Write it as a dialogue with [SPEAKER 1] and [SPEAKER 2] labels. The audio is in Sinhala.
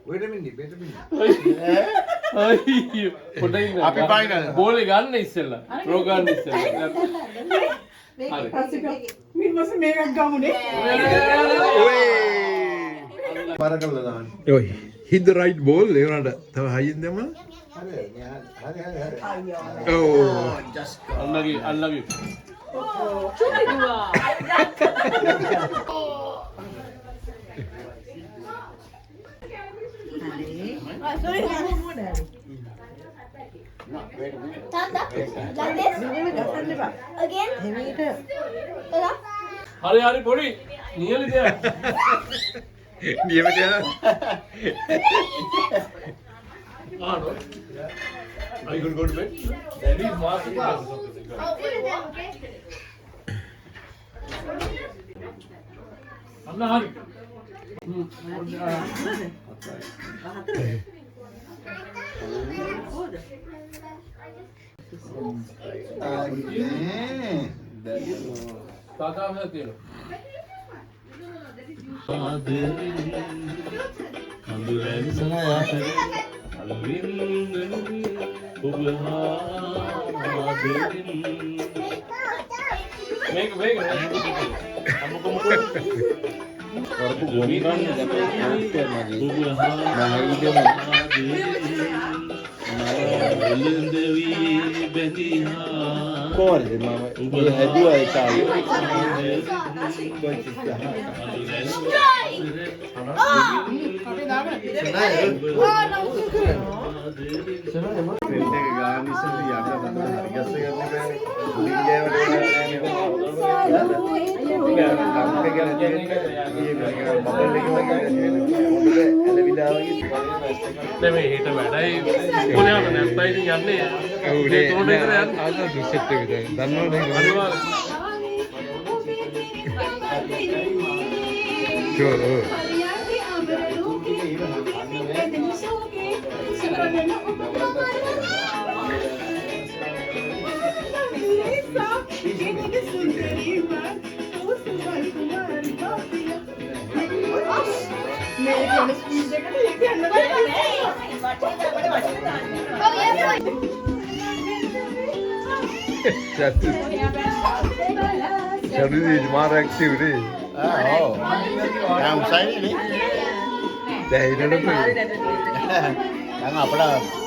[SPEAKER 1] Wait a minute, wait a minute.
[SPEAKER 2] අයියෝ පොඩ්ඩක් ඉන්න.
[SPEAKER 3] අපි final.
[SPEAKER 2] බෝලේ ගන්න ඉස්සෙල්ලා. ප්‍රෝ ගන්න ඉස්සෙල්ලා. හරි.
[SPEAKER 4] මිනිස්සු මේකක් ගමුනේ.
[SPEAKER 1] පාර කළා දාන්න.
[SPEAKER 5] ඔය hit the right ball ඒ වුණාට තව හයියෙන් දැම්මම
[SPEAKER 1] හරි හරි.
[SPEAKER 5] ඔව්
[SPEAKER 2] අල්ලගේ හරි හරි පොඩි නියලි දෙයක්
[SPEAKER 5] නියමිත යන
[SPEAKER 2] ආනෝ I could go to bed. That is master class. අන්න හරි. තාතා මෙහෙ තියෙනවා. මේක
[SPEAKER 3] කරපු ගොනිරන් කොහොමද මම හැදුවා ඒ කාලේ
[SPEAKER 2] මේ හෙට වැඩයි කොහේ යන්න නැත්නම් ඉතින් යන්නේ
[SPEAKER 5] උනේ ආද දුසෙට් එක විතරයි දන්නවද sure Jadi marah aktif ni.
[SPEAKER 3] Oh. Yang saya ni.
[SPEAKER 5] Dah ini dah tu.
[SPEAKER 3] Yang apa dah?